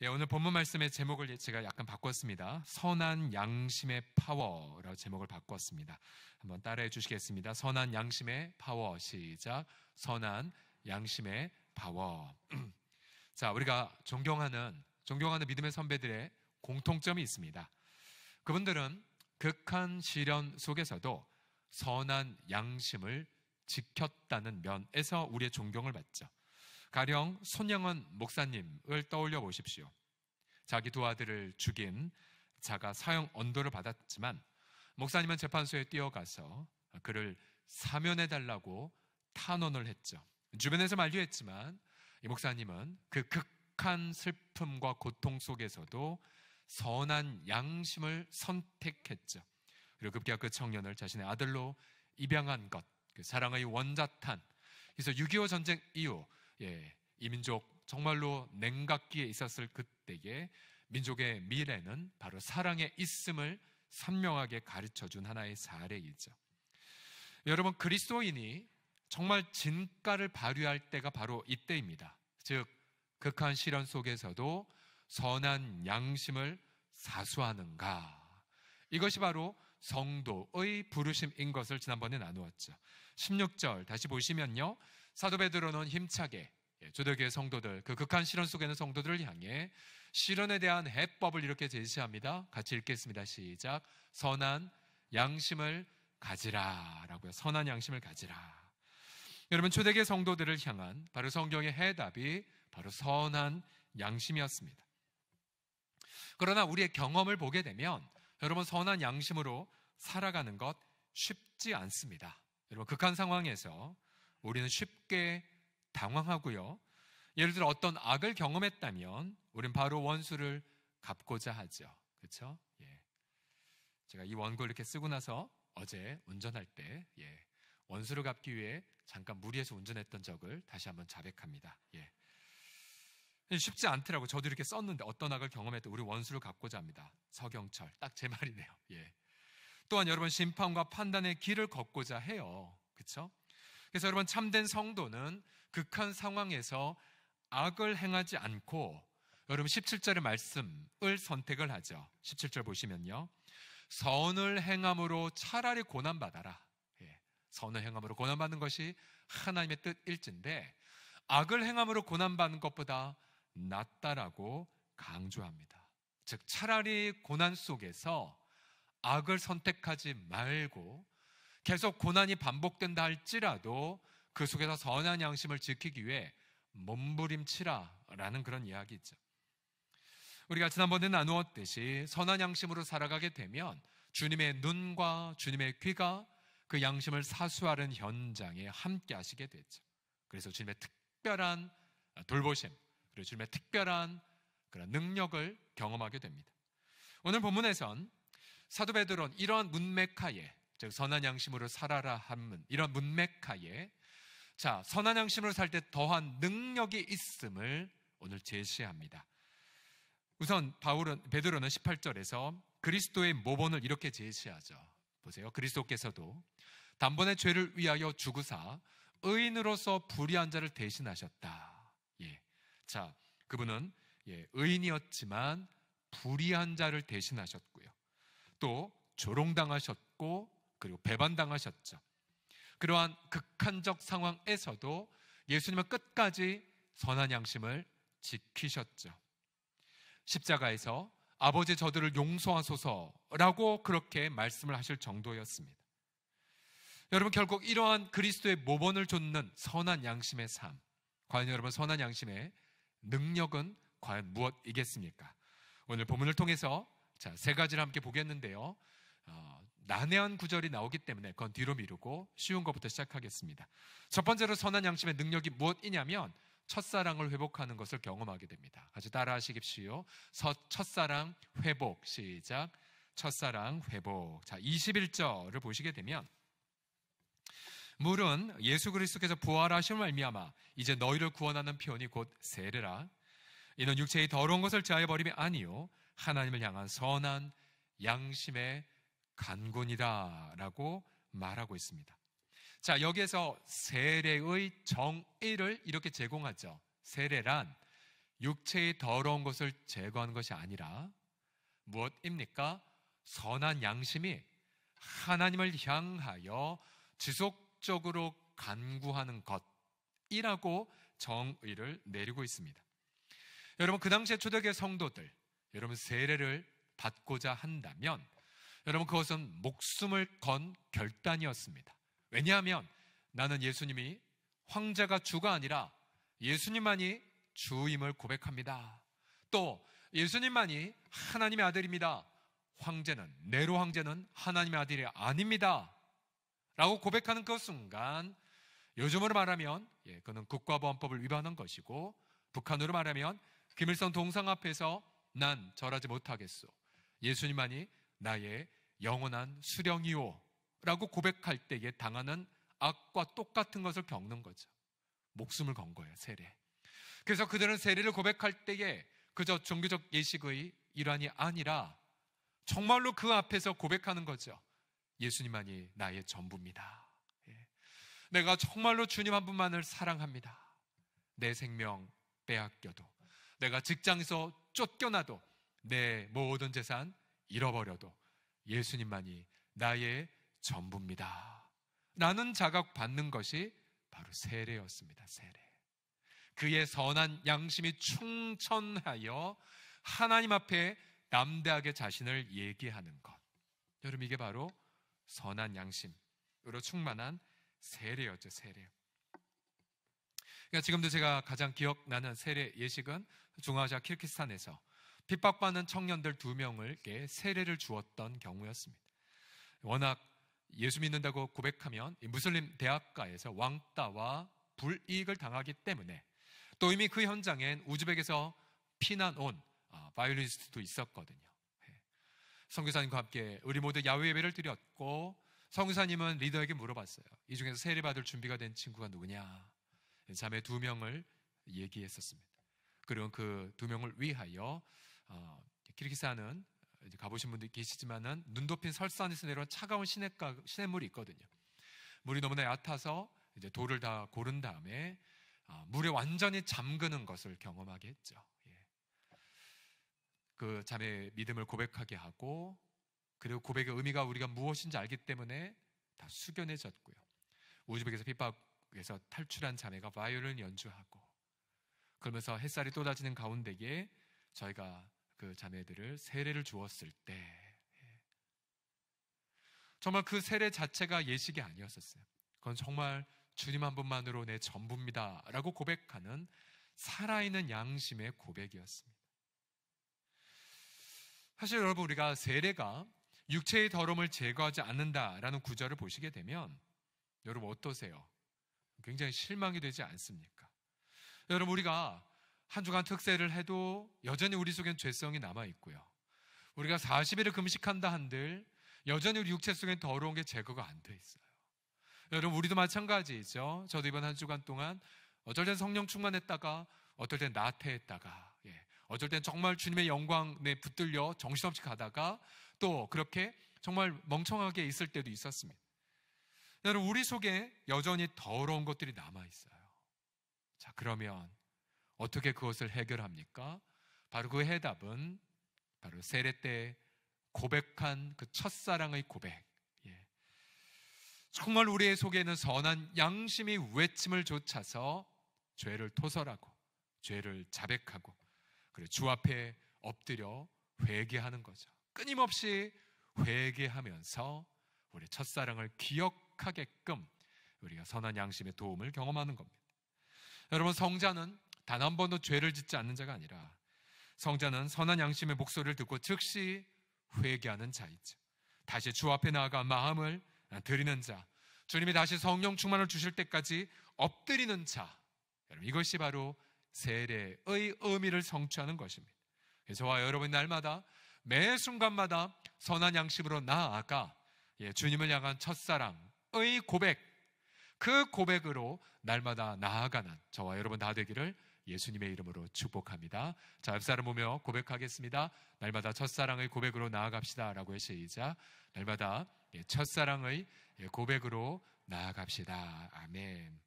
오늘 본문 말씀의 제목을 제가 약간 바꿨습니다. 선한 양심의 파워라고 제목을 바꿨습니다. 한번 따라해 주시겠습니다. 선한 양심의 파워. 시작. 선한 양심의 파워. 자, 우리가 존경하는 믿음의 선배들의 공통점이 있습니다. 그분들은 극한 시련 속에서도 선한 양심을 지켰다는 면에서 우리의 존경을 받죠. 가령 손영원 목사님을 떠올려 보십시오. 자기 두 아들을 죽인 자가 사형 언도를 받았지만 목사님은 재판소에 뛰어가서 그를 사면해달라고 탄원을 했죠. 주변에서 만류했지만 이 목사님은 그 극한 슬픔과 고통 속에서도 선한 양심을 선택했죠. 그리고 급기야 그 청년을 자신의 아들로 입양한 것, 그 사랑의 원자탄. 그래서 6.25 전쟁 이후 이 민족 정말로 냉각기에 있었을 그때의 민족의 미래는 바로 사랑에 있음을 선명하게 가르쳐준 하나의 사례이죠. 여러분, 그리스도인이 정말 진가를 발휘할 때가 바로 이때입니다. 즉, 극한 시련 속에서도 선한 양심을 사수하는가. 이것이 바로 성도의 부르심인 것을 지난번에 나누었죠. 16절 다시 보시면요, 사도 베드로는 힘차게 초대교회 성도들, 그 극한 시련 속에 있는 성도들을 향해 시련에 대한 해법을 이렇게 제시합니다. 같이 읽겠습니다. 시작. 선한 양심을 가지라 라고요. 선한 양심을 가지라. 여러분, 초대교회 성도들을 향한 바로 성경의 해답이 바로 선한 양심이었습니다. 그러나 우리의 경험을 보게 되면 여러분, 선한 양심으로 살아가는 것 쉽지 않습니다. 여러분, 극한 상황에서 우리는 쉽게 당황하고요. 예를 들어 어떤 악을 경험했다면 우리는 바로 원수를 갚고자 하죠. 그렇죠? 제가 이 원고를 이렇게 쓰고 나서 어제 운전할 때 원수를 갚기 위해 잠깐 무리해서 운전했던 적을 다시 한번 자백합니다. 쉽지 않더라고요. 저도 이렇게 썼는데 어떤 악을 경험했던 우리 원수를 갚고자 합니다. 서경철, 딱 제 말이네요. 또한 여러분, 심판과 판단의 길을 걷고자 해요. 그렇죠? 그래서 여러분, 참된 성도는 극한 상황에서 악을 행하지 않고 여러분 17절의 말씀을 선택을 하죠. 17절 보시면요, 선을 행함으로 차라리 고난받아라. 선을 행함으로 고난받는 것이 하나님의 뜻일진데 악을 행함으로 고난받는 것보다 낫다라고 강조합니다. 즉, 차라리 고난 속에서 악을 선택하지 말고 계속 고난이 반복된다 할지라도 그 속에서 선한 양심을 지키기 위해 몸부림치라라는 그런 이야기죠. 우리가 지난번에 나누었듯이 선한 양심으로 살아가게 되면 주님의 눈과 주님의 귀가 그 양심을 사수하는 현장에 함께 하시게 되죠. 그래서 주님의 특별한 돌보심, 그리고 주님의 특별한 그런 능력을 경험하게 됩니다. 오늘 본문에선 사도 베드로는 이러한 문맥하에, 즉 선한 양심으로 살아라 하는 이런 문맥하에 선한 양심으로 살 때 더한 능력이 있음을 오늘 제시합니다. 우선 베드로는 18절에서 그리스도의 모본을 이렇게 제시하죠. 보세요. 그리스도께서도 단번에 죄를 위하여 죽으사 의인으로서 불의한 자를 대신하셨다. 그분은 의인이었지만 불의한 자를 대신하셨고요. 또 조롱당하셨고 그리고 배반당하셨죠. 그러한 극한적 상황에서도 예수님은 끝까지 선한 양심을 지키셨죠. 십자가에서 아버지 저들을 용서하소서라고 그렇게 말씀을 하실 정도였습니다. 여러분, 결국 이러한 그리스도의 모본을 좇는 선한 양심의 삶, 과연 여러분 선한 양심의 능력은 과연 무엇이겠습니까? 오늘 본문을 통해서 세 가지를 함께 보겠는데요, 난해한 구절이 나오기 때문에 그건 뒤로 미루고 쉬운 것부터 시작하겠습니다. 첫 번째로 선한 양심의 능력이 무엇이냐면 첫사랑을 회복하는 것을 경험하게 됩니다. 같이 따라 하시십시오. 첫사랑 회복. 시작. 첫사랑 회복. 21절을 보시게 되면 물은 예수 그리스도께서 부활하심을 말미암아 이제 너희를 구원하는 표현이 곧 세례라. 이는 육체의 더러운 것을 제하여 버림이 아니요 하나님을 향한 선한 양심의 간군이다 라고 말하고 있습니다. 여기에서 세례의 정의를 이렇게 제공하죠. 세례란 육체의 더러운 것을 제거하는 것이 아니라 무엇입니까? 선한 양심이 하나님을 향하여 지속적으로 간구하는 것이라고 정의를 내리고 있습니다. 여러분, 그 당시에 초대교회 성도들, 여러분 세례를 받고자 한다면 여러분 그것은 목숨을 건 결단이었습니다. 왜냐하면 나는 예수님이 황제가 주가 아니라 예수님만이 주임을 고백합니다. 또 예수님만이 하나님의 아들입니다. 황제는, 네로 황제는 하나님의 아들이 아닙니다 라고 고백하는 그 순간, 요즘으로 말하면 그는 국가보안법을 위반한 것이고, 북한으로 말하면 김일성 동상 앞에서 난 절하지 못하겠소, 예수님만이 나의 영원한 수령이요 라고 고백할 때에 당하는 악과 똑같은 것을 겪는 거죠. 목숨을 건 거예요, 세례. 그래서 그들은 세례를 고백할 때에 그저 종교적 예식의 일환이 아니라 정말로 그 앞에서 고백하는 거죠. 예수님만이 나의 전부입니다. 내가 정말로 주님 한 분만을 사랑합니다. 내 생명 빼앗겨도, 내가 직장에서 쫓겨나도, 내 모든 재산 잃어버려도 예수님만이 나의 전부입니다 라는 자각 받는 것이 바로 세례였습니다. 세례. 그의 선한 양심이 충천하여 하나님 앞에 담대하게 자신을 얘기하는 것, 여러분 이게 바로 선한 양심으로 충만한 세례였죠. 세례. 그러니까 지금도 제가 가장 기억나는 세례 예식은 중앙아시아 키르기스탄에서 핍박받는 청년들 2명에게 세례를 주었던 경우였습니다. 워낙 예수 믿는다고 고백하면 무슬림 대학가에서 왕따와 불이익을 당하기 때문에, 또 이미 그 현장엔 우즈벡에서 피난 온 바이올리니스트도 있었거든요. 선교사님과 함께 우리 모두 야외 예배를 드렸고, 선교사님은 리더에게 물어봤어요. 이 중에서 세례받을 준비가 된 친구가 누구냐? 자매 2명을 얘기했었습니다. 그리고 그 2명을 위하여 키르기스탄은 가보신 분들 계시지만은 눈 덮인 설산에서 내려온 차가운 시냇물이 있거든요. 물이 너무나 얕아서 이제 돌을 다 고른 다음에 물에 완전히 잠그는 것을 경험하게 했죠. 그 자매의 믿음을 고백하게 하고, 그리고 고백의 의미가 우리가 무엇인지 알기 때문에 다 숙연해졌고요. 우즈벡에서 핍박에서 탈출한 자매가 바이올린 연주하고, 그러면서 햇살이 쏟아지는 가운데에 저희가 그 자매들을 세례를 주었을 때, 정말 그 세례 자체가 예식이 아니었었어요. 그건 정말 주님 한 분만으로 내 전부입니다 라고 고백하는 살아있는 양심의 고백이었습니다. 사실 여러분, 우리가 세례가 육체의 더러움을 제거하지 않는다라는 구절을 보시게 되면 여러분 어떠세요? 굉장히 실망이 되지 않습니까? 여러분, 우리가 한 주간 특세를 해도 여전히 우리 속엔 죄성이 남아있고요, 우리가 40일을 금식한다 한들 여전히 우리 육체 속엔 더러운 게 제거가 안 돼 있어요. 여러분, 우리도 마찬가지죠. 저도 이번 한 주간 동안 어쩔 땐 성령 충만했다가, 어떨 땐 나태했다가, 어쩔 땐 정말 주님의 영광에 붙들려 정신없이 가다가, 또 그렇게 정말 멍청하게 있을 때도 있었습니다. 여러분, 우리 속에 여전히 더러운 것들이 남아있어요. 자, 그러면 어떻게 그것을 해결합니까? 바로 그 해답은 바로 세례 때 고백한 그 첫사랑의 고백. 정말 우리의 속에는 선한 양심이 외침을 좇아서 죄를 토설하고 죄를 자백하고, 그리고 주 앞에 엎드려 회개하는 거죠. 끊임없이 회개하면서 우리 첫사랑을 기억하게끔 우리가 선한 양심의 도움을 경험하는 겁니다. 여러분, 성자는 단 한 번도 죄를 짓지 않는 자가 아니라, 성자는 선한 양심의 목소리를 듣고 즉시 회개하는 자이죠. 다시 주 앞에 나아가 마음을 드리는 자, 주님이 다시 성령 충만을 주실 때까지 엎드리는 자, 여러분, 이것이 바로 세례의 의미를 성취하는 것입니다. 저와 여러분 날마다, 매 순간마다 선한 양심으로 나아가 주님을 향한 첫사랑의 고백, 그 고백으로 날마다 나아가는 저와 여러분 다 되기를 예수님의 이름으로 축복합니다. 자, 옆사람 보며 고백하겠습니다. 날마다 첫사랑의 고백으로 나아갑시다 라고 시작. 날마다 첫사랑의 고백으로 나아갑시다. 아멘.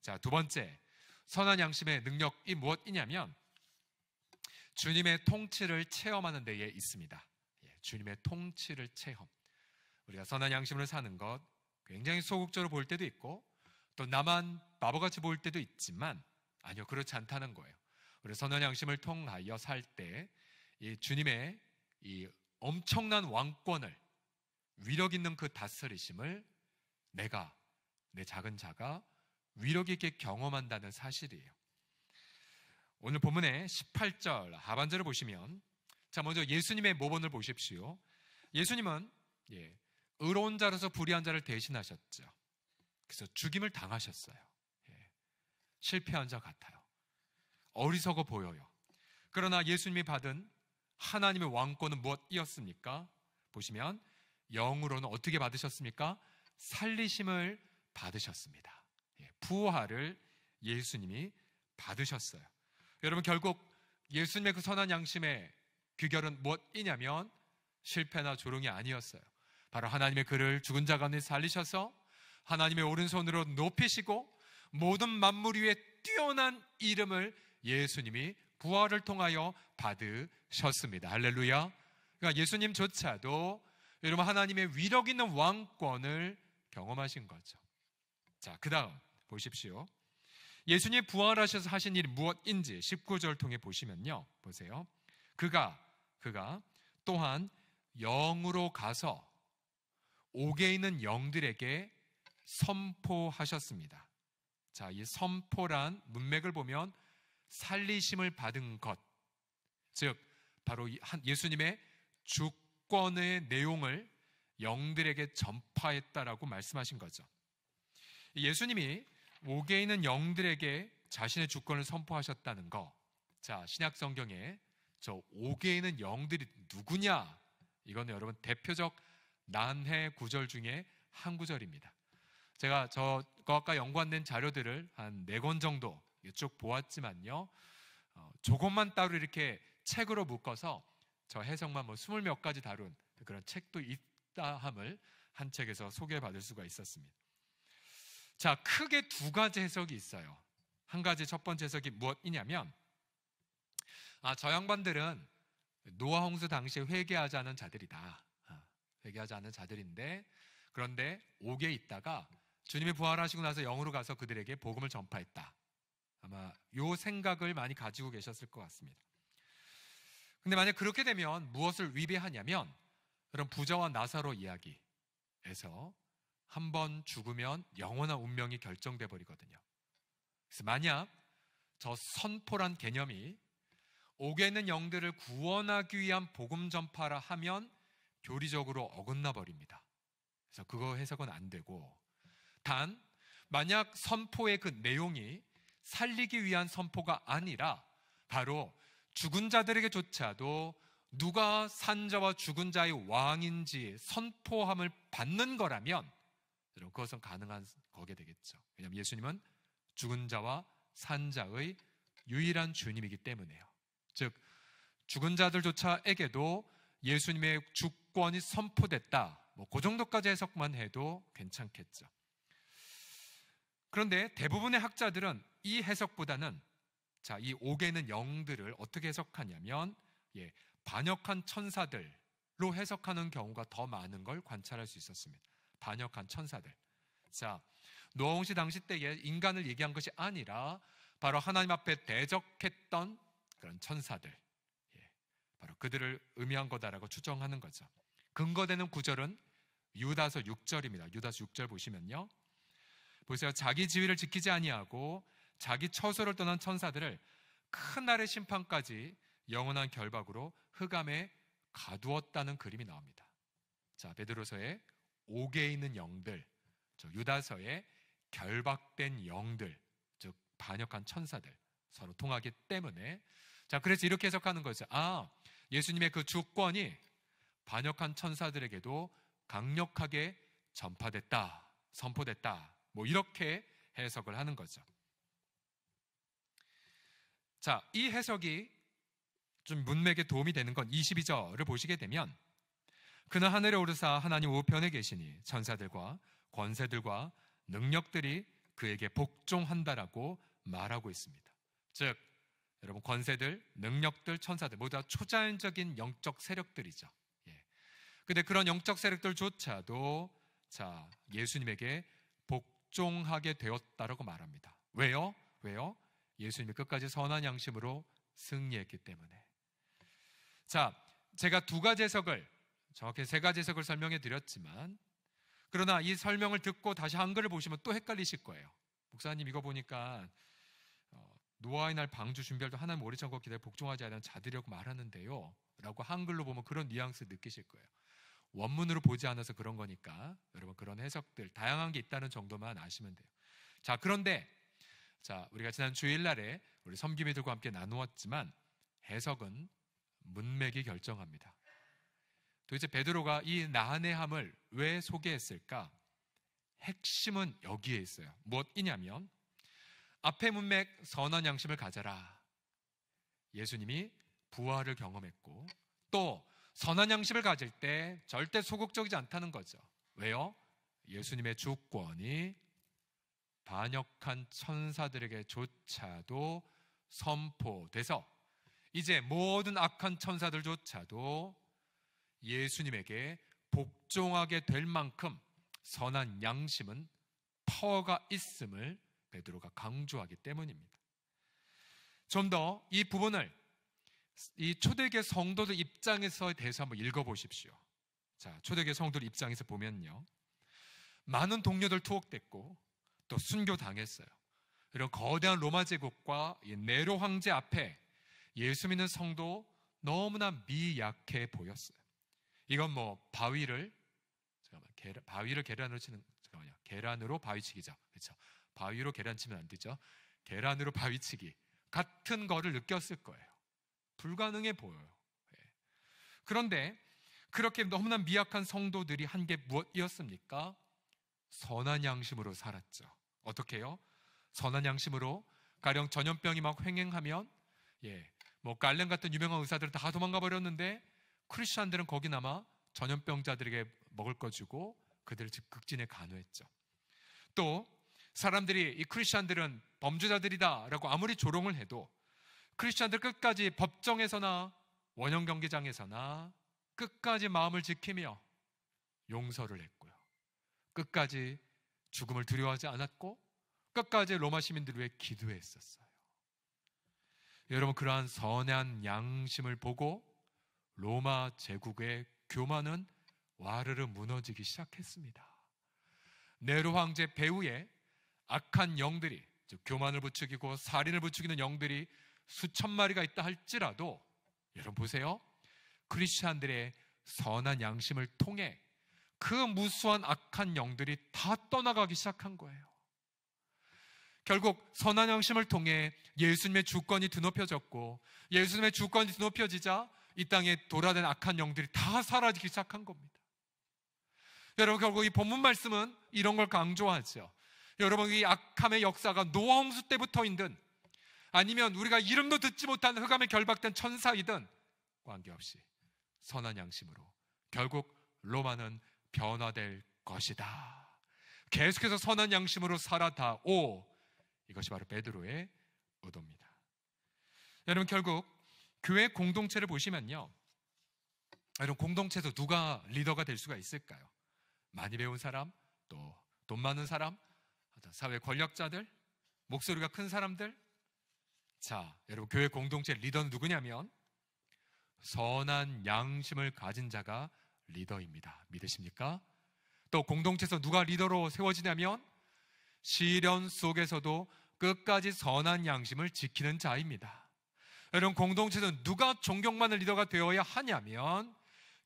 자, 두 번째, 선한 양심의 능력이 무엇이냐면 주님의 통치를 체험하는 데에 있습니다. 주님의 통치를 체험. 우리가 선한 양심으로 사는 것 굉장히 소극적으로 볼 때도 있고 또 나만 바보같이 보일 때도 있지만 아니요, 그렇지 않다는 거예요. 우리 선한 양심을 통하여 살 때 이 주님의 이 엄청난 왕권을, 위력 있는 그 다스리심을 내가, 내 작은 자가 위력 있게 경험한다는 사실이에요. 오늘 본문의 18절 하반절을 보시면, 자, 먼저 예수님의 모본을 보십시오. 예수님은 의로운 자로서 불의한 자를 대신하셨죠. 그래서 죽임을 당하셨어요. 실패한 자 같아요. 어리석어 보여요. 그러나 예수님이 받은 하나님의 왕권은 무엇이었습니까? 보시면 영으로는 어떻게 받으셨습니까? 살리심을 받으셨습니다. 부활을 예수님이 받으셨어요. 여러분, 결국 예수님의 그 선한 양심의 귀결은 무엇이냐면 실패나 조롱이 아니었어요. 바로 하나님의 그를 죽은 자 가운데 살리셔서 하나님의 오른손으로 높이시고 모든 만물 위에 뛰어난 이름을 예수님이 부활을 통하여 받으셨습니다. 할렐루야. 그러니까 예수님조차도 여러분 하나님의 위력 있는 왕권을 경험하신 거죠. 자, 그 다음 보십시오. 예수님이 부활하셔서 하신 일이 무엇인지 19절 통해 보시면요, 보세요. 그가 또한 영으로 가서 옥에 있는 영들에게 선포하셨습니다. 자, 이 선포란 문맥을 보면 살리심을 받은 것, 즉 바로 예수님의 주권의 내용을 영들에게 전파했다라고 말씀하신 거죠. 예수님이 옥에 있는 영들에게 자신의 주권을 선포하셨다는 거, 자, 신약 성경에 저 옥에 있는 영들이 누구냐, 이거는 여러분 대표적 난해 구절 중에 한 구절입니다. 제가 저것과 연관된 자료들을 한 4권 정도 쭉 보았지만요, 조금만 따로 이렇게 책으로 묶어서 저 해석만 20몇 가지 다룬 그런 책도 있다 함을 한 책에서 소개받을 수가 있었습니다. 자, 크게 2가지 해석이 있어요. 한 가지, 첫 번째 해석이 무엇이냐면, 저 양반들은 노아 홍수 당시에 회개하지 않은 자들이다. 회개하지 않은 자들인데, 그런데 옥에 있다가 주님이 부활하시고 나서 영으로 가서 그들에게 복음을 전파했다. 아마 요 생각을 많이 가지고 계셨을 것 같습니다. 근데 만약 그렇게 되면 무엇을 위배하냐면, 그런 부자와 나사로 이야기에서 한 번 죽으면 영원한 운명이 결정돼 버리거든요. 그래서 만약 저 선포란 개념이 옥에 있는 영들을 구원하기 위한 복음 전파라 하면 교리적으로 어긋나 버립니다. 그래서 그거 해석은 안 되고, 단 만약 선포의 그 내용이 살리기 위한 선포가 아니라 바로 죽은 자들에게조차도 누가 산자와 죽은 자의 왕인지 선포함을 받는 거라면 그것은 가능한 거게 되겠죠. 왜냐하면 예수님은 죽은 자와 산자의 유일한 주님이기 때문에요. 즉 죽은 자들조차에게도 예수님의 주권이 선포됐다, 그 정도까지 해석만 해도 괜찮겠죠. 그런데 대부분의 학자들은 이 해석보다는 이 옥에 있는 영들을 어떻게 해석하냐면 반역한 천사들로 해석하는 경우가 더 많은 걸 관찰할 수 있었습니다. 반역한 천사들. 자, 노아 홍수 당시 때에 인간을 얘기한 것이 아니라 바로 하나님 앞에 대적했던 그런 천사들, 바로 그들을 의미한 거다라고 추정하는 거죠. 근거되는 구절은 유다서 6절입니다. 유다서 6절 보시면요, 보세요. 자기 지위를 지키지 아니하고 자기 처소를 떠난 천사들을 큰 날의 심판까지 영원한 결박으로 흑암에 가두었다는 그림이 나옵니다. 자, 베드로서의 옥에 있는 영들, 유다서의 결박된 영들, 즉 반역한 천사들, 서로 통하기 때문에, 자, 그래서 이렇게 해석하는 거죠. 예수님의 그 주권이 반역한 천사들에게도 강력하게 전파됐다, 선포됐다, 이렇게 해석을 하는 거죠. 자, 이 해석이 좀 문맥에 도움이 되는 건 22절을 보시게 되면, 그는 하늘에 오르사 하나님 우편에 계시니 천사들과 권세들과 능력들이 그에게 복종한다라고 말하고 있습니다. 즉 여러분, 권세들, 능력들, 천사들 모두 다 초자연적인 영적 세력들이죠. 예. 근데 그런 영적 세력들조차도 예수님에게 복종하게 되었다라고 말합니다. 왜요? 예수님이 끝까지 선한 양심으로 승리했기 때문에. 제가 두 가지 해석을, 정확히 세 가지 해석을 설명해 드렸지만, 그러나 이 설명을 듣고 다시 한글을 보시면 또 헷갈리실 거예요. 목사님, 이거 보니까 노아의 날 방주 준비할 때 하나님 오래 참고 기다려 복종하지 않은 자들이라고 말하는데요 라고 한글로 보면 그런 뉘앙스 느끼실 거예요. 원문으로 보지 않아서 그런 거니까 여러분, 그런 해석들 다양한 게 있다는 정도만 아시면 돼요. 그런데 우리가 지난 주일날에 우리 섬기미들과 함께 나누었지만 해석은 문맥이 결정합니다. 도대체 베드로가 이 난해함을 왜 소개했을까? 핵심은 여기에 있어요. 무엇이냐면 앞의 문맥, 선한 양심을 가져라. 예수님이 부활을 경험했고 또 선한 양심을 가질 때 절대 소극적이지 않다는 거죠. 왜요? 예수님의 주권이 반역한 천사들에게조차도 선포돼서 이제 모든 악한 천사들조차도 예수님에게 복종하게 될 만큼 선한 양심은 파워가 있음을 베드로가 강조하기 때문입니다. 좀 더 이 부분을 이 초대교회 성도들 입장에서 대해서 한번 읽어보십시오. 초대교회 성도들 입장에서 보면요, 많은 동료들 투옥됐고 또 순교당했어요. 그리고 거대한 로마 제국과 네로 황제 앞에 예수 믿는 성도 너무나 미약해 보였어요. 이건 바위를 계란으로 치는, 계란으로 바위치기죠. 그렇죠? 바위로 계란 치면 안 되죠. 계란으로 바위치기 같은 거를 느꼈을 거예요. 불가능해 보여요. 그런데 그렇게 너무나 미약한 성도들이 한 게 무엇이었습니까? 선한 양심으로 살았죠. 어떻게 해요? 선한 양심으로 가령 전염병이 막 횡행하면 갈렘 같은 유명한 의사들은 다 도망가 버렸는데 크리스찬들은 거기나마 전염병자들에게 먹을 거 주고 그들을 극진에 간호했죠. 또 사람들이 이 크리스찬들은 범죄자들이다라고 아무리 조롱을 해도 크리스찬들 끝까지 법정에서나 원형 경기장에서나 끝까지 마음을 지키며 용서를 했고요. 끝까지 죽음을 두려워하지 않았고 끝까지 로마 시민들을 위해 기도했었어요. 여러분, 그러한 선한 양심을 보고 로마 제국의 교만은 와르르 무너지기 시작했습니다. 네로 황제 배후에 악한 영들이, 즉 교만을 부추기고 살인을 부추기는 영들이 수천 마리가 있다 할지라도 여러분 보세요. 크리스찬들의 선한 양심을 통해 그 무수한 악한 영들이 다 떠나가기 시작한 거예요. 결국 선한 양심을 통해 예수님의 주권이 드높여졌고 예수님의 주권이 드높여지자 이 땅에 돌아다니는 악한 영들이 다 사라지기 시작한 겁니다. 여러분, 결국 이 본문 말씀은 이런 걸 강조하죠. 여러분, 이 악함의 역사가 노아 홍수 때부터이든 아니면 우리가 이름도 듣지 못한 흑암에 결박된 천사이든 관계없이 선한 양심으로 결국 로마는 변화될 것이다. 계속해서 선한 양심으로 살아다오. 이것이 바로 베드로의 의도입니다. 여러분, 결국 교회 공동체를 보시면요, 여러분, 공동체에서 누가 리더가 될 수가 있을까요? 많이 배운 사람, 또 돈 많은 사람, 사회 권력자들, 목소리가 큰 사람들. 여러분, 교회 공동체 리더는 누구냐면 선한 양심을 가진 자가 리더입니다. 믿으십니까? 또 공동체에서 누가 리더로 세워지냐면 시련 속에서도 끝까지 선한 양심을 지키는 자입니다. 여러분, 공동체에서 누가 존경받는 리더가 되어야 하냐면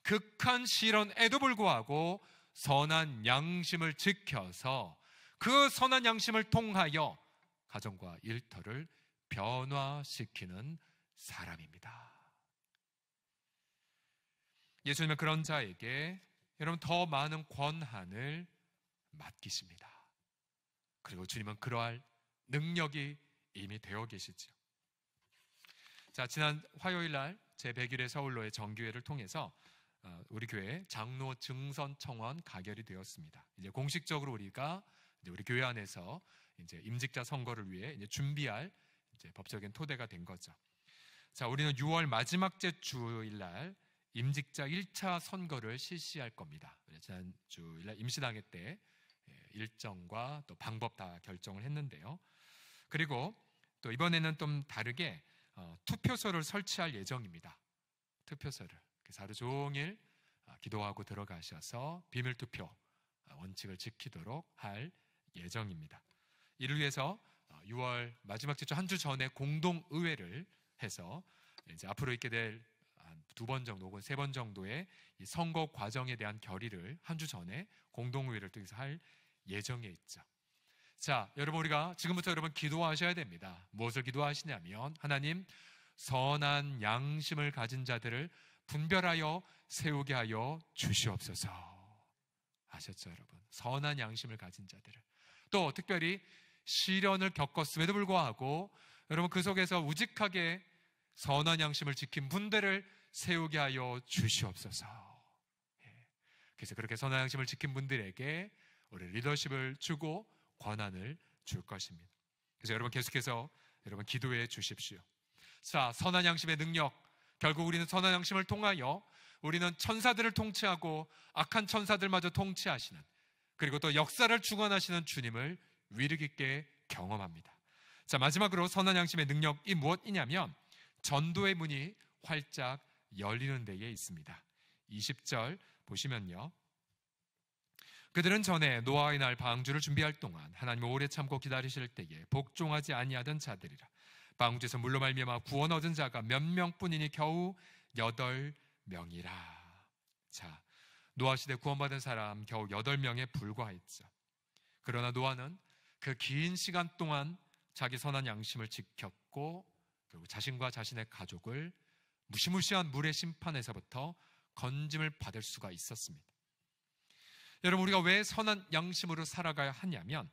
극한 시련에도 불구하고 선한 양심을 지켜서 그 선한 양심을 통하여 가정과 일터를 변화시키는 사람입니다. 예수님은 그런 자에게 여러분 더 많은 권한을 맡기십니다. 그리고 주님은 그러할 능력이 이미 되어 계시죠. 지난 화요일 날 제100일의 서울로의 정교회를 통해서 우리 교회 장로 증선 청원 가결이 되었습니다. 이제 공식적으로 우리가 우리 교회 안에서 이제 임직자 선거를 위해 이제 준비할 이제 법적인 토대가 된 거죠. 자, 우리는 6월 마지막 주일날 임직자 1차 선거를 실시할 겁니다. 지난 주일날 임시당회 때 일정과 또 방법 다 결정을 했는데요. 그리고 또 이번에는 좀 다르게 투표소를 설치할 예정입니다. 투표소를. 그래서 하루 종일 기도하고 들어가셔서 비밀투표 원칙을 지키도록 할 예정입니다. 이를 위해서 6월 마지막 주 한 주 전에 공동의회를 해서 이제 앞으로 있게 될 두 번 정도 혹은 세 번 정도의 이 선거 과정에 대한 결의를 한 주 전에 공동의회를 통해서 할 예정에 있죠. 자, 여러분, 우리가 지금부터 여러분 기도하셔야 됩니다. 무엇을 기도하시냐면, 하나님, 선한 양심을 가진 자들을 분별하여 세우게 하여 주시옵소서. 아셨죠, 여러분? 선한 양심을 가진 자들을. 또 특별히 시련을 겪었음에도 불구하고 여러분 그 속에서 우직하게 선한 양심을 지킨 분들을 세우게 하여 주시옵소서. 그래서 그렇게 선한 양심을 지킨 분들에게 우리 리더십을 주고 권한을 줄 것입니다. 그래서 여러분 계속해서 여러분 기도해 주십시오. 자, 선한 양심의 능력, 결국 우리는 선한 양심을 통하여 우리는 천사들을 통치하고 악한 천사들마저 통치하시는, 그리고 또 역사를 주관하시는 주님을 위력 있게 경험합니다. 자, 마지막으로 선한 양심의 능력이 무엇이냐면 전도의 문이 활짝 열리는 데에 있습니다. 20절 보시면요, 그들은 전에 노아의 날 방주를 준비할 동안 하나님을 오래 참고 기다리실 때에 복종하지 아니하던 자들이라. 방주에서 물로 말미암아 구원 얻은 자가 몇 명뿐이니 겨우 8명이라. 자, 노아 시대 구원받은 사람 겨우 8명에 불과했죠. 그러나 노아는 그 긴 시간 동안 자기 선한 양심을 지켰고 그리고 자신과 자신의 가족을 무시무시한 물의 심판에서부터 건짐을 받을 수가 있었습니다. 여러분, 우리가 왜 선한 양심으로 살아가야 하냐면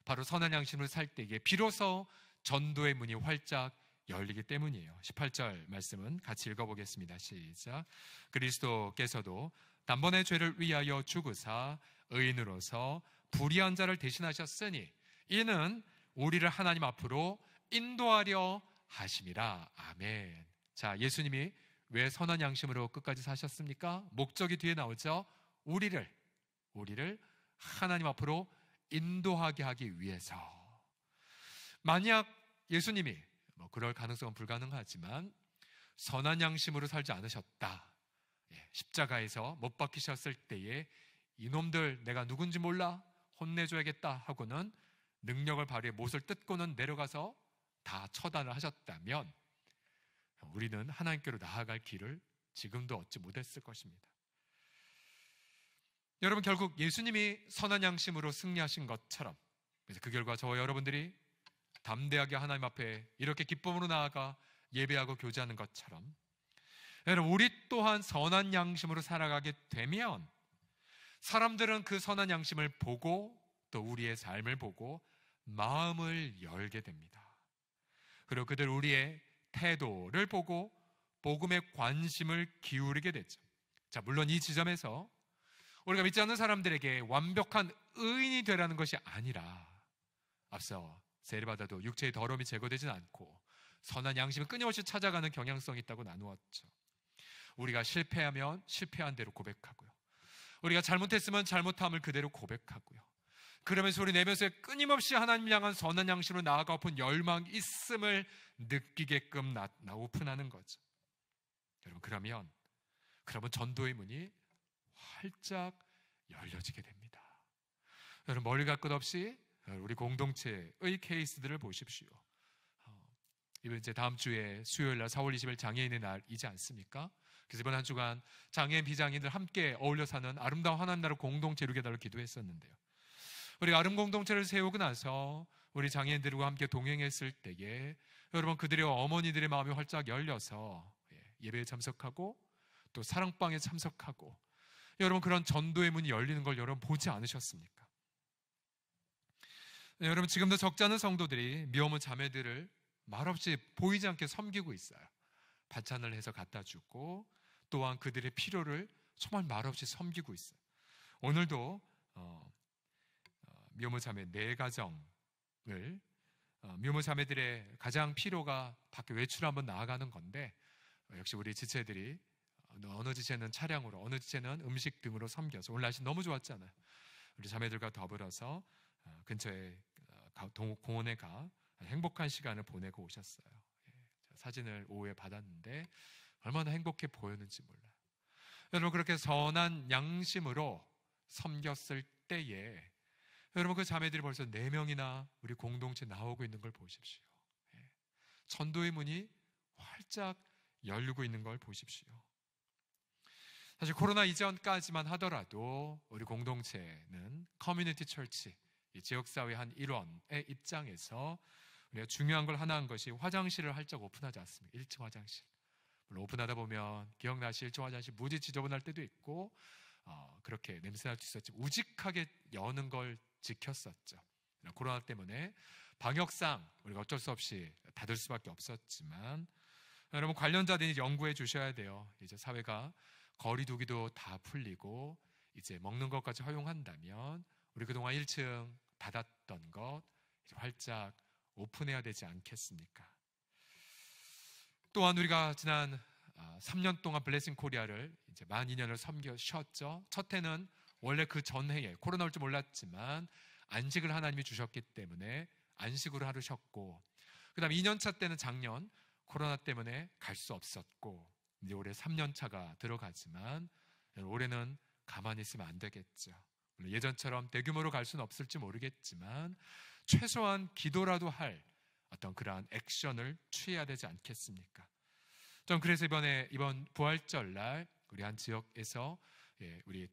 바로 선한 양심으로 살 때에 비로소 전도의 문이 활짝 열리기 때문이에요. 18절 말씀은 같이 읽어보겠습니다. 시작. 그리스도께서도 단번에 죄를 위하여 죽으사 의인으로서 불의한 자를 대신하셨으니 이는 우리를 하나님 앞으로 인도하려 하심이라. 아멘. 자, 예수님이 왜 선한 양심으로 끝까지 사셨습니까? 목적이 뒤에 나오죠. 우리를 하나님 앞으로 인도하게 하기 위해서. 만약 예수님이 그럴 가능성은 불가능하지만 선한 양심으로 살지 않으셨다, 십자가에서 못 박히셨을 때에 이놈들 내가 누군지 몰라 혼내줘야겠다 하고는 능력을 발휘해 못을 뜯고는 내려가서 다 처단을 하셨다면 우리는 하나님께로 나아갈 길을 지금도 얻지 못했을 것입니다. 여러분, 결국 예수님이 선한 양심으로 승리하신 것처럼, 그래서 그 결과 저와 여러분들이 담대하게 하나님 앞에 이렇게 기쁨으로 나아가 예배하고 교제하는 것처럼, 여러분, 우리 또한 선한 양심으로 살아가게 되면 사람들은 그 선한 양심을 보고 또 우리의 삶을 보고 마음을 열게 됩니다. 그리고 그들 우리의 태도를 보고 복음에 관심을 기울이게 되죠. 자, 물론 이 지점에서 우리가 믿지 않는 사람들에게 완벽한 의인이 되라는 것이 아니라, 앞서 세례받아도 육체의 더러움이 제거되진 않고 선한 양심을 끊임없이 찾아가는 경향성이 있다고 나누었죠. 우리가 실패하면 실패한 대로 고백하고요, 우리가 잘못했으면 잘못함을 그대로 고백하고요, 그러면서 우리 내면서 끊임없이 하나님 향한 선한 양심으로 나아가고픈 열망이 있음을 느끼게끔 오픈하는 거죠. 여러분, 그러면 전도의 문이 활짝 열려지게 됩니다. 여러분, 머리 갈 것 없이 우리 공동체의 케이스들을 보십시오. 이번 이제 다음 주에 수요일 날 4월 20일 장애인의 날이지 않습니까? 그래서 이번 한 주간 장애인 비장애인들 함께 어울려 사는 아름다운 하나님 나라 공동체 이루게 달라고 기도했었는데요, 우리가 아름 공동체를 세우고 나서 우리 장애인들과 함께 동행했을 때에 여러분, 그들의 어머니들의 마음이 활짝 열려서 예배에 참석하고 또 사랑방에 참석하고, 여러분, 그런 전도의 문이 열리는 걸 여러분 보지 않으셨습니까? 네, 여러분, 지금도 적지 않은 성도들이 미혼모 자매들을 말없이 보이지 않게 섬기고 있어요. 반찬을 해서 갖다 주고 또한 그들의 필요를 정말 말없이 섬기고 있어요. 오늘도 미혼모 자매 4가정을 묘모 자매들의 가장 필요가 밖에 외출 한번 나아가는 건데, 역시 우리 지체들이 어느 지체는 차량으로, 어느 지체는 음식 등으로 섬겨서, 오늘 날씨 너무 좋았잖아요. 우리 자매들과 더불어서 근처에 공원에 가 행복한 시간을 보내고 오셨어요. 사진을 오후에 받았는데 얼마나 행복해 보였는지 몰라요. 여러분, 그렇게 선한 양심으로 섬겼을 때에 여러분, 그 자매들이 벌써 4명이나 우리 공동체 나오고 있는 걸 보십시오. 전도의 문이 활짝 열리고 있는 걸 보십시오. 사실 코로나 이전까지만 하더라도 우리 공동체는 커뮤니티 철치, 이 지역사회 한 일원의 입장에서 우리가 중요한 걸 하나 한 것이 화장실을 활짝 오픈하지 않습니까? 1층 화장실. 물론 오픈하다 보면 기억나시 1층 화장실 무지 지저분할 때도 있고 그렇게 냄새날 수 있었지만 우직하게 여는 걸 지켰었죠. 코로나 때문에 방역상 우리가 어쩔 수 없이 닫을 수밖에 없었지만, 여러분 관련자들이 연구해 주셔야 돼요. 이제 사회가 거리 두기도 다 풀리고 이제 먹는 것까지 허용한다면 우리 그동안 1층 닫았던 것 이제 활짝 오픈해야 되지 않겠습니까? 또한 우리가 지난 3년 동안 블레싱 코리아를 이제 만 2년을 섬겨셨죠. 첫 해는 원래 그 전해에 코로나 올 줄 몰랐지만 안식을 하나님이 주셨기 때문에 안식으로 하루 쉬었고, 그 다음에 2년차 때는 작년 코로나 때문에 갈 수 없었고, 이제 올해 3년차가 들어가지만 올해는 가만히 있으면 안 되겠죠. 물론 예전처럼 대규모로 갈 수는 없을지 모르겠지만 최소한 기도라도 할 어떤 그러한 액션을 취해야 되지 않겠습니까? 전 그래서 이번 부활절날 우리 한 지역에서 우리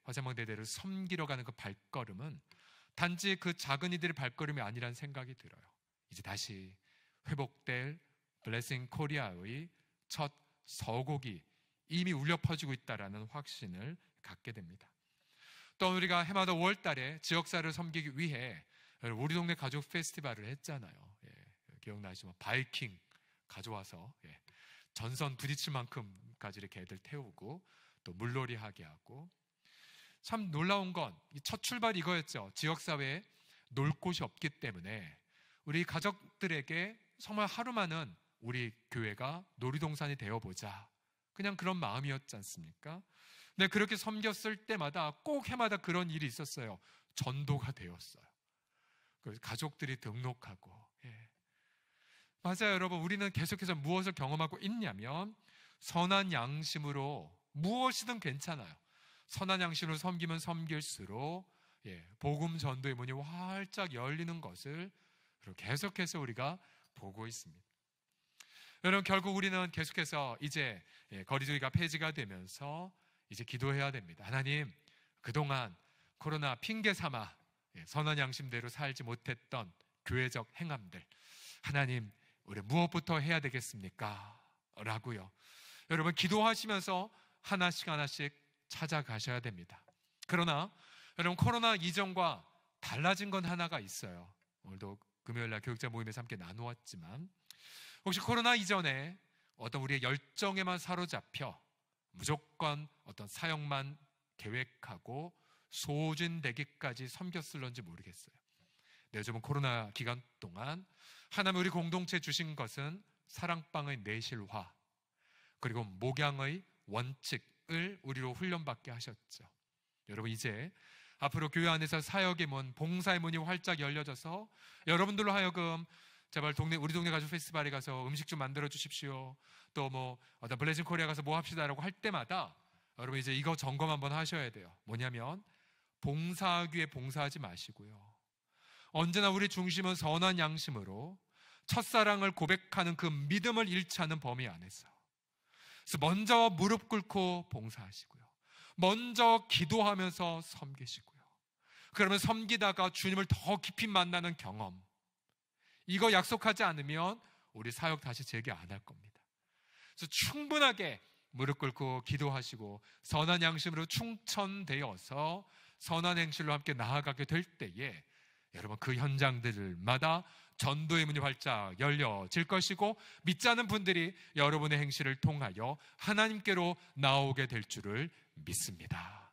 화재망 대대를 섬기러 가는 그 발걸음은 단지 그 작은 이들의 발걸음이 아니라는 생각이 들어요. 이제 다시 회복될 블레싱 코리아의 첫 서곡이 이미 울려 퍼지고 있다라는 확신을 갖게 됩니다. 또 우리가 해마다 5월 달에 지역사회를 섬기기 위해 우리 동네 가족 페스티벌을 했잖아요. 기억나시죠? 바이킹 가져와서 전선 부딪힐 만큼까지 이렇게 애들 태우고 또 물놀이 하게 하고, 참 놀라운 건 첫 출발이 이거였죠. 지역사회에 놀 곳이 없기 때문에 우리 가족들에게 정말 하루만은 우리 교회가 놀이동산이 되어보자, 그냥 그런 마음이었지 않습니까? 근데 그렇게 섬겼을 때마다 꼭 해마다 그런 일이 있었어요. 전도가 되었어요. 그래서 가족들이 등록하고. 맞아요, 여러분. 우리는 계속해서 무엇을 경험하고 있냐면 선한 양심으로 무엇이든 괜찮아요. 선한 양심으로 섬기면 섬길수록 복음 전도의 문이 활짝 열리는 것을 계속해서 우리가 보고 있습니다. 여러분, 결국 우리는 계속해서 이제 거리두기가 폐지가 되면서 이제 기도해야 됩니다. 하나님, 그동안 코로나 핑계 삼아 선한 양심대로 살지 못했던 교회적 행함들, 하나님, 우리 무엇부터 해야 되겠습니까? 라고요. 여러분, 기도하시면서 하나씩 찾아가셔야 됩니다. 그러나 여러분, 코로나 이전과 달라진 건 하나가 있어요. 오늘도 금요일날 교육자 모임에서 함께 나누었지만, 혹시 코로나 이전에 어떤 우리의 열정에만 사로잡혀 무조건 어떤 사역만 계획하고 소진되기까지 섬겼을런지 모르겠어요. 네, 요즘은 코로나 기간 동안 하나님 우리 공동체 주신 것은 사랑방의 내실화, 그리고 목양의 원칙을 우리로 훈련받게 하셨죠. 여러분, 이제 앞으로 교회 안에서 사역의 문, 봉사의 문이 활짝 열려져서 여러분들로 하여금 제발 우리 동네 가족 페스티벌에 가서 음식 좀 만들어 주십시오, 또 어떤 블레싱 코리아 가서 뭐 합시다라고 할 때마다 여러분 이제 이거 점검 한번 하셔야 돼요. 뭐냐면 봉사하기 위해 봉사하지 마시고요, 언제나 우리 중심은 선한 양심으로 첫사랑을 고백하는 그 믿음을 잃지 않는 범위 안에서, 그래서 먼저 무릎 꿇고 봉사하시고요, 먼저 기도하면서 섬기시고요, 그러면 섬기다가 주님을 더 깊이 만나는 경험, 이거 약속하지 않으면 우리 사역 다시 재개 안 할 겁니다. 그래서 충분하게 무릎 꿇고 기도하시고 선한 양심으로 충천되어서 선한 행실로 함께 나아가게 될 때에 여러분, 그 현장들마다 전도의 문이 활짝 열려질 것이고 믿지 않는 분들이 여러분의 행실을 통하여 하나님께로 나오게 될 줄을 믿습니다.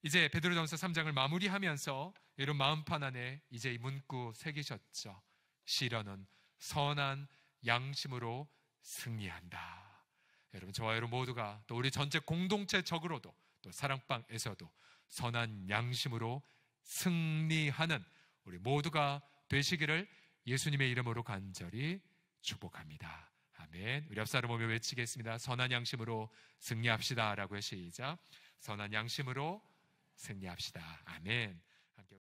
이제 베드로전서 3장을 마무리하면서 이런 마음판 안에 이제 이 문구 새기셨죠. 시련은 선한 양심으로 승리한다. 여러분, 저와 여러분 모두가 또 우리 전체 공동체적으로도 또 사랑방에서도 선한 양심으로 승리하는 우리 모두가 되시기를 예수님의 이름으로 간절히 축복합니다. 아멘. 우리 옆사람 보며 외치겠습니다. 선한 양심으로 승리합시다 라고요. 시작. 선한 양심으로 승리합시다. 아멘.